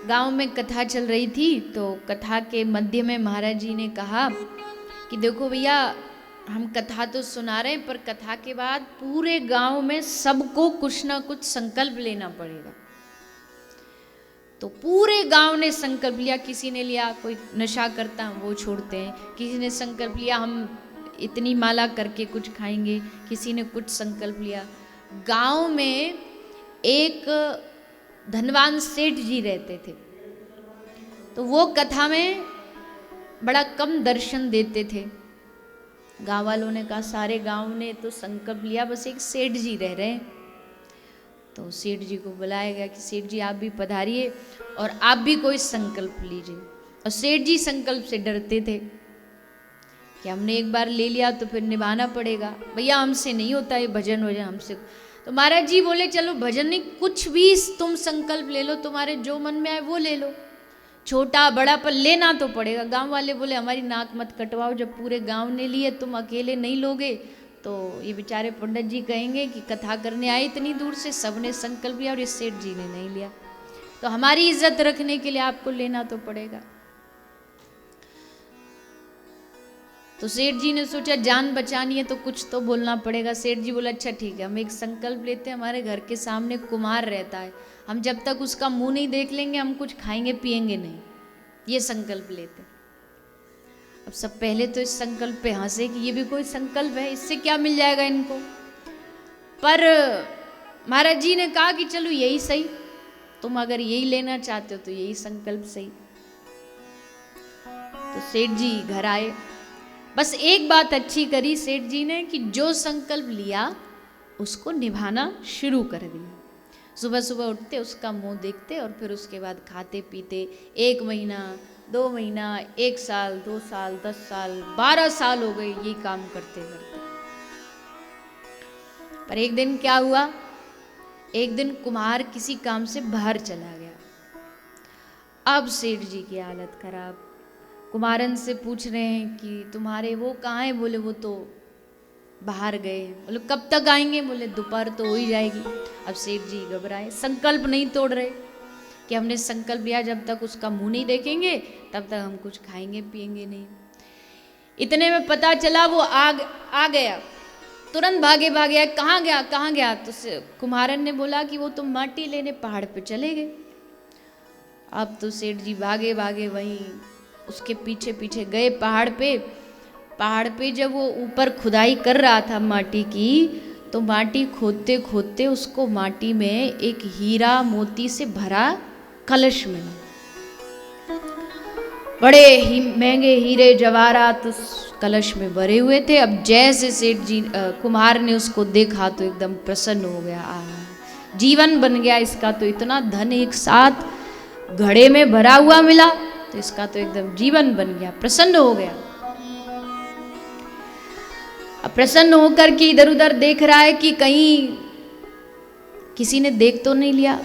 गांव में कथा चल रही थी, तो कथा के मध्य में महाराज जी ने कहा कि देखो भैया, हम कथा तो सुना रहे हैं, पर कथा के बाद पूरे गांव में सबको कुछ ना कुछ संकल्प लेना पड़ेगा। तो पूरे गांव ने संकल्प लिया। किसी ने लिया कोई नशा करता है वो छोड़ते हैं, किसी ने संकल्प लिया हम इतनी माला करके कुछ खाएंगे, किसी ने कुछ संकल्प लिया। गांव में एक धनवान सेठ जी रहते थे, तो वो कथा में बड़ा कम दर्शन देते थे। गांव वालों ने कहा, सारे गांव ने तो संकल्प लिया, बस एक सेठ जी रह रहे हैं। तो सेठ जी को बुलाया गया कि सेठ जी आप भी पधारिए और आप भी कोई संकल्प लीजिए। और सेठ जी संकल्प से डरते थे कि हमने एक बार ले लिया तो फिर निभाना पड़ेगा, भैया हमसे नहीं होता ये भजन वजन हमसे। तो महाराज जी बोले चलो भजन नहीं, कुछ भी तुम संकल्प ले लो, तुम्हारे जो मन में आए वो ले लो, छोटा बड़ा पर लेना तो पड़ेगा। गांव वाले बोले हमारी नाक मत कटवाओ, जब पूरे गांव ने लिए तुम अकेले नहीं लोगे तो ये बेचारे पंडित जी कहेंगे कि कथा करने आए इतनी दूर से, सबने संकल्प लिया और इस सेठ जी ने नहीं लिया, तो हमारी इज्जत रखने के लिए आपको लेना तो पड़ेगा। तो सेठ जी ने सोचा जान बचानी है तो कुछ तो बोलना पड़ेगा। सेठ जी बोला अच्छा ठीक है, हम एक संकल्प लेते हैं, हमारे घर के सामने कुम्हार रहता है, हम जब तक उसका मुंह नहीं देख लेंगे हम कुछ खाएंगे पिएंगे नहीं, ये संकल्प लेते। अब सब पहले तो इस संकल्प पे हंसे कि ये भी कोई संकल्प है, इससे क्या मिल जाएगा इनको। पर महाराज जी ने कहा कि चलो यही सही, तुम अगर यही लेना चाहते हो तो यही संकल्प सही। तो सेठ जी घर आए, बस एक बात अच्छी करी सेठ जी ने कि जो संकल्प लिया उसको निभाना शुरू कर दिया। सुबह सुबह उठते, उसका मुंह देखते और फिर उसके बाद खाते पीते। 1 महीना 2 महीना 1 साल 2 साल 10 साल 12 साल हो गए यही काम करते करते। पर एक दिन क्या हुआ, एक दिन कुम्हार किसी काम से बाहर चला गया। अब सेठ जी की हालत खराब, कुमारन से पूछ रहे हैं कि तुम्हारे वो कहाँ हैं, बोले वो तो बाहर गए। बोले कब तक आएंगे, बोले दोपहर तो हो ही जाएगी। अब सेठ जी घबराए, संकल्प नहीं तोड़ रहे कि हमने संकल्प लिया जब तक उसका मुंह नहीं देखेंगे तब तक हम कुछ खाएंगे पिएंगे नहीं। इतने में पता चला वो आ गया, तुरंत भागे भागे, कहाँ गया कहाँ गया। तो कुम्हारन ने बोला कि वो तो माटी लेने पहाड़ पे चले गए। अब तो सेठ जी भागे भागे वहीं उसके पीछे पीछे गए पहाड़ पे। पहाड़ पे जब वो ऊपर खुदाई कर रहा था माटी की, तो माटी खोदते खोदते उसको माटी में एक हीरा मोती से भरा कलश मिला। बड़े ही महंगे हीरे जवाहरात उस कलश में भरे हुए थे। अब जैसे सेठ जी कुम्हार ने उसको देखा तो एकदम प्रसन्न हो गया, जीवन बन गया इसका, तो इतना धन एक साथ घड़े में भरा हुआ मिला तो इसका तो एकदम जीवन बन गया, प्रसन्न हो गया। अब प्रसन्न होकर के इधर उधर देख रहा है कि कहीं किसी ने देख तो नहीं लिया।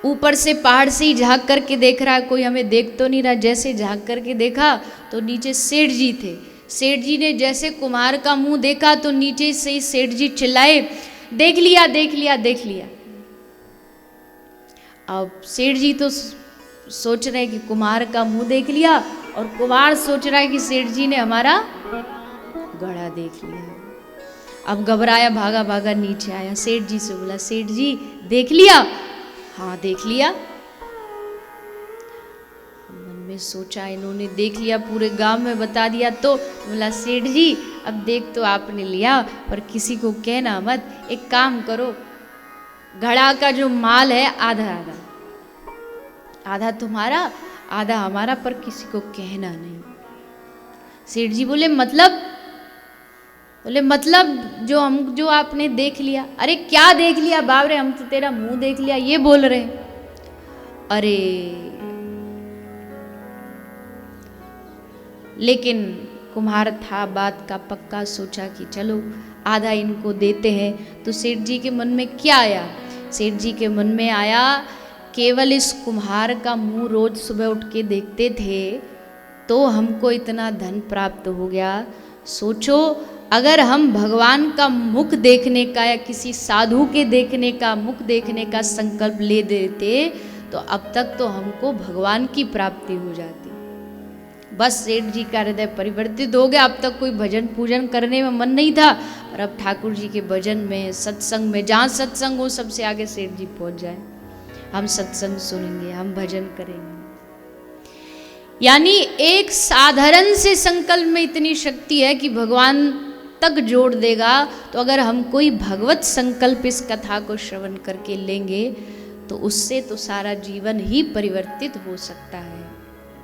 ऊपर से पहाड़ से ही झांक करके देख रहा है, कोई हमें देख तो नहीं रहा। जैसे झांक करके देखा तो नीचे सेठ जी थे। सेठ जी ने जैसे कुम्हार का मुंह देखा तो नीचे से ही सेठ जी चिल्लाए, देख लिया देख लिया देख लिया। अब सेठ जी तो सोच रहे कि कुम्हार का मुंह देख लिया, और कुम्हार सोच रहा है कि सेठ जी ने हमारा घड़ा देख लिया। अब घबराया, भागा भागा नीचे आया, सेठ जी से बोला सेठ जी देख लिया। हाँ देख लिया। मन में सोचा इन्होंने देख लिया, पूरे गांव में बता दिया तो। बोला सेठ जी अब देख तो आपने लिया, पर किसी को कहना मत, एक काम करो, घड़ा का जो माल है आधा आधा, आधा तुम्हारा आधा हमारा, पर किसी को कहना नहीं। सेठ जी बोले मतलब? बोले मतलब जो आपने देख लिया। अरे क्या देख लिया बाबरे, हम तो तेरा मुंह देख लिया ये बोल रहे। अरे लेकिन कुम्हार था बात का पक्का, सोचा कि चलो आधा इनको देते हैं। तो सेठ जी के मन में क्या आया? सेठ जी के मन में आया, केवल इस कुम्हार का मुंह रोज सुबह उठ के देखते थे तो हमको इतना धन प्राप्त हो गया। सोचो अगर हम भगवान का मुख देखने का या किसी साधु के देखने का मुख देखने का संकल्प ले देते तो अब तक तो हमको भगवान की प्राप्ति हो जाती। बस सेठ जी का हृदय परिवर्तित हो गया, अब तक कोई भजन पूजन करने में मन नहीं था, और अब ठाकुर जी के भजन में, सत्संग में, जहाँ सत्संग हो सबसे आगे सेठ जी पहुंच जाए। हम सत्संग सुनेंगे, हम भजन करेंगे। यानी एक साधारण से संकल्प में इतनी शक्ति है कि भगवान तक जोड़ देगा। तो अगर हम कोई भगवत संकल्प इस कथा को श्रवण करके लेंगे तो उससे तो सारा जीवन ही परिवर्तित हो सकता है।